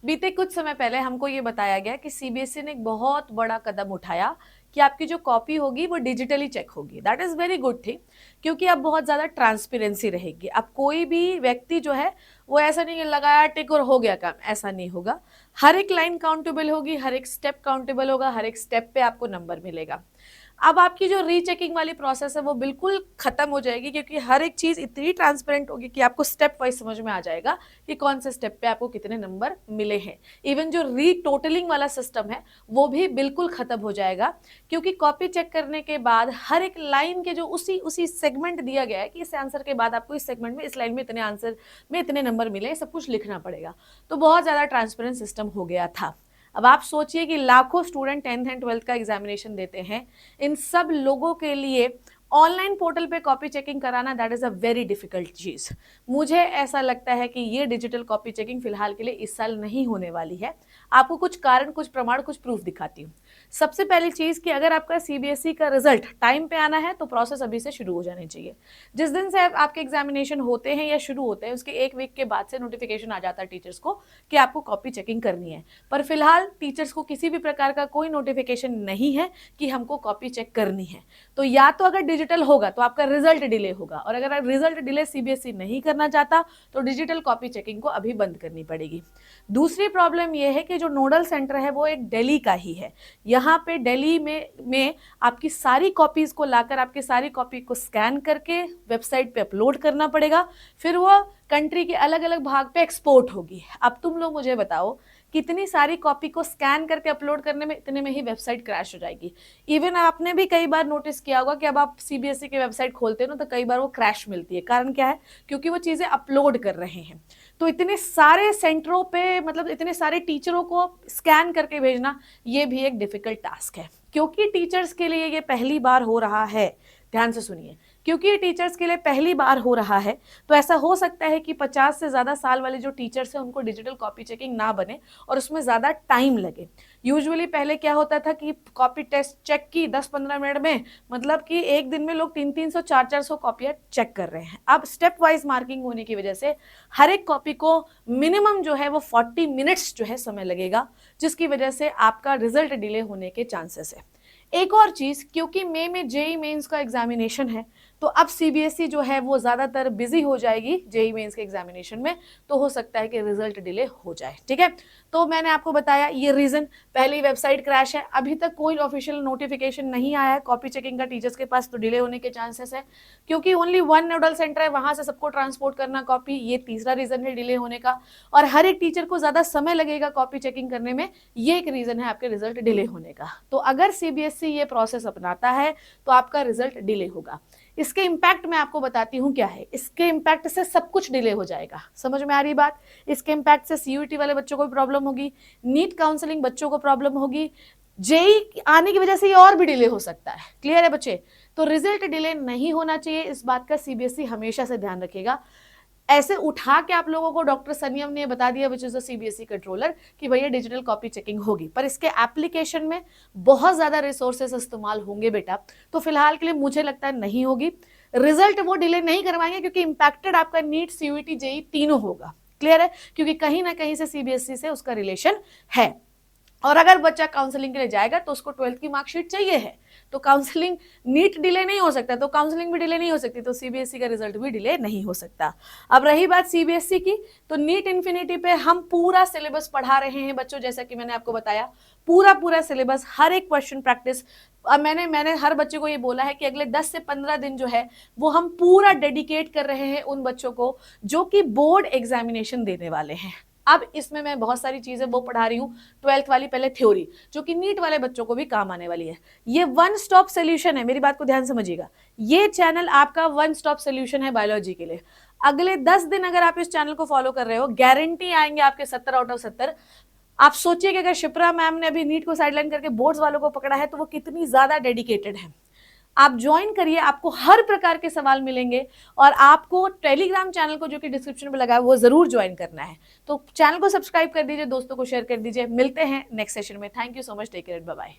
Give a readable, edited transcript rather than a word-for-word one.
बीते कुछ समय पहले हमको ये बताया गया कि सीबीएसई ने एक बहुत बड़ा कदम उठाया कि आपकी जो कॉपी होगी वो डिजिटली चेक होगी। That is very good thing, क्योंकि अब बहुत ज्यादा ट्रांसपेरेंसी रहेगी। अब कोई भी व्यक्ति जो है वो ऐसा नहीं लगाया टिक और हो गया काम, ऐसा नहीं होगा। हर एक लाइन काउंटेबल होगी, हर एक स्टेप काउंटेबल होगा, हर एक स्टेप पे आपको नंबर मिलेगा। अब आपकी जो रीचेकिंग वाली प्रोसेस है वो बिल्कुल खत्म हो जाएगी, क्योंकि हर एक चीज इतनी ट्रांसपेरेंट होगी कि आपको स्टेप वाइज समझ में आ जाएगा कि कौन से स्टेप पे आपको कितने नंबर मिले हैं। इवन जो री टोटलिंग वाला सिस्टम है वो भी बिल्कुल खत्म हो जाएगा, क्योंकि कॉपी चेक करने के बाद हर एक लाइन के जो उसी उसी सेगमेंट दिया गया है कि इस आंसर के बाद आपको इस सेगमेंट में इस लाइन में इतने आंसर में इतने नंबर मिले, सब कुछ लिखना पड़ेगा। तो बहुत ज्यादा ट्रांसपेरेंट सिस्टम हो गया था। अब आप सोचिए कि लाखों स्टूडेंट 10th एंड 12th का एग्जामिनेशन देते हैं, इन सब लोगों के लिए ऑनलाइन पोर्टल पे कॉपी चेकिंग कराना that is a very difficult चीज। मुझे ऐसा लगता है कि ये डिजिटल कॉपी चेकिंग फिलहाल के लिए इस साल नहीं होने वाली है। आपको कुछ कारण, कुछ प्रमाण, कुछ प्रूफ दिखाती हूँ। सबसे पहली चीज कि अगर आपका सीबीएसई का रिजल्ट टाइम पे आना है तो प्रोसेस अभी से शुरू हो जानी चाहिए। जिस दिन से आपके एग्जामिनेशन होते हैं या शुरू होते हैं उसके एक वीक के बाद से नोटिफिकेशन आ जाता है टीचर्स को कि आपको कॉपी चेकिंग करनी है। पर फिलहाल टीचर्स को किसी भी प्रकार का कोई नोटिफिकेशन नहीं है कि हमको कॉपी चेक करनी है। तो या तो अगर डिजिटल होगा तो आपका रिजल्ट डिले होगा, और अगर रिजल्ट डिले सीबीएसई नहीं करना चाहता तो डिजिटल कॉपी चेकिंग को अभी बंद करनी पड़ेगी। दूसरी प्रॉब्लम यह है कि जो नोडल सेंटर है वो एक दिल्ली का ही है। यहाँ पे दिल्ली में आपकी सारी कॉपीज को लाकर आपकी सारी कॉपी को स्कैन करके वेबसाइट पे अपलोड करना पड़ेगा, फिर वो कंट्री के अलग अलग भाग पे एक्सपोर्ट होगी। अब तुम लोग मुझे बताओ कितनी सारी कॉपी को स्कैन करके अपलोड करने में इतने में ही वेबसाइट क्रैश हो जाएगी। इवन आपने भी कई बार नोटिस किया होगा कि अब आप सीबीएसई की वेबसाइट खोलते हो ना तो कई बार वो क्रैश मिलती है। कारण क्या है? क्योंकि वो चीजें अपलोड कर रहे हैं। तो इतने सारे सेंटरों पे, मतलब इतने सारे टीचरों को स्कैन करके भेजना ये भी एक डिफिकल्ट टास्क है। क्योंकि टीचर्स के लिए ये पहली बार हो रहा है, ध्यान से सुनिए, क्योंकि ये टीचर्स के लिए पहली बार हो रहा है तो ऐसा हो सकता है कि 50 से ज्यादा साल वाले जो टीचर्स हैं उनको डिजिटल कॉपी चेकिंग ना बने और उसमें ज्यादा टाइम लगे। यूजुअली पहले क्या होता था कि कॉपी टेस्ट चेक की 10-15 मिनट में, मतलब कि एक दिन में लोग 300-300 400-400 कॉपियां चेक कर रहे हैं। अब स्टेप वाइज मार्किंग होने की वजह से हर एक कॉपी को मिनिमम जो है वो 40 मिनट्स जो है समय लगेगा, जिसकी वजह से आपका रिजल्ट डिले होने के चांसेस है। एक और चीज, क्योंकि मई में जेई मेंस का एग्जामिनेशन है तो अब सीबीएसई जो है वो ज्यादातर बिजी हो जाएगी जेई मेंस के एग्जामिनेशन में, तो हो सकता है कि रिजल्ट डिले हो जाए। ठीक है, तो मैंने आपको बताया ये रीजन। पहली वेबसाइट क्रैश है, अभी तक कोई ऑफिशियल नोटिफिकेशन नहीं आया है कॉपी चेकिंग का टीचर्स के पास, तो डिले होने के चांसेस है। क्योंकि ओनली वन नोडल सेंटर है, वहां से सबको ट्रांसपोर्ट करना कॉपी, ये तीसरा रीजन है डिले होने का। और हर एक टीचर को ज्यादा समय लगेगा कॉपी चेकिंग करने में, ये एक रीजन है आपके रिजल्ट डिले होने का। तो अगर सीबीएसई ये प्रोसेस अपनाता है तो आपका रिजल्ट डिले होगा। इसके इम्पैक्ट मैं आपको बताती हूँ क्या है। इसके इम्पैक्ट से सब कुछ डिले हो जाएगा, समझ में आ रही बात? इसके इम्पैक्ट से सीयूईटी वाले बच्चों को भी प्रॉब्लम होगी, नीट काउंसलिंग बच्चों को प्रॉब्लम होगी, जेई आने की वजह से ये और भी डिले हो सकता है। क्लियर है बच्चे? तो रिजल्ट डिले नहीं होना चाहिए, इस बात का सीबीएसई हमेशा से ध्यान रखेगा। ऐसे उठा के आप लोगों को डॉक्टर सनियम ने बता दिया, which is the CBSE controller, कि भैया डिजिटल कॉपी चेकिंग होगी, पर इसके एप्लीकेशन में बहुत ज्यादा रिसोर्सेस इस्तेमाल होंगे बेटा। तो फिलहाल के लिए मुझे लगता है नहीं होगी। रिजल्ट वो डिले नहीं करवाएंगे क्योंकि इंपैक्टेड आपका नीट, सीयूईटी, जेई तीनों होगा। क्लियर है? क्योंकि कहीं ना कहीं से सीबीएसई से उसका रिलेशन है। और अगर बच्चा काउंसलिंग के लिए जाएगा तो उसको 12th की मार्कशीट चाहिए है, तो काउंसलिंग, नीट डिले नहीं हो सकता तो काउंसलिंग भी डिले नहीं हो सकती, तो सीबीएसई का रिजल्ट भी डिले नहीं हो सकता। अब रही बात सीबीएसई की, तो नीट इन्फिनिटी पे हम पूरा सिलेबस पढ़ा रहे हैं बच्चों, जैसा कि मैंने आपको बताया, पूरा सिलेबस, हर एक क्वेश्चन प्रैक्टिस। अब मैंने हर बच्चे को ये बोला है कि अगले 10 से 15 दिन जो है वो हम पूरा डेडिकेट कर रहे हैं उन बच्चों को जो कि बोर्ड एग्जामिनेशन देने वाले हैं। अब इसमें मैं बहुत सारी चीजें वो पढ़ा रही हूँ, 12th वाली पहले थ्योरी, जो कि नीट वाले बच्चों को भी काम आने वाली है। ये वन स्टॉप सोल्यूशन है, मेरी बात को ध्यान समझिएगा। ये चैनल आपका वन स्टॉप सोल्यूशन है बायोलॉजी के लिए। अगले 10 दिन अगर आप इस चैनल को फॉलो कर रहे हो, गारंटी आएंगे आपके 70 आउट ऑफ 70। आप सोचिए कि अगर शिप्रा मैम ने अभी नीट को साइडलाइन करके बोर्ड्स वालों को पकड़ा है तो वो कितनी ज्यादा डेडिकेटेड है। आप ज्वाइन करिए, आपको हर प्रकार के सवाल मिलेंगे, और आपको टेलीग्राम चैनल को जो कि डिस्क्रिप्शन में लगा है वो जरूर ज्वाइन करना है। तो चैनल को सब्सक्राइब कर दीजिए, दोस्तों को शेयर कर दीजिए। मिलते हैं नेक्स्ट सेशन में। Thank you so much, take care, bye bye.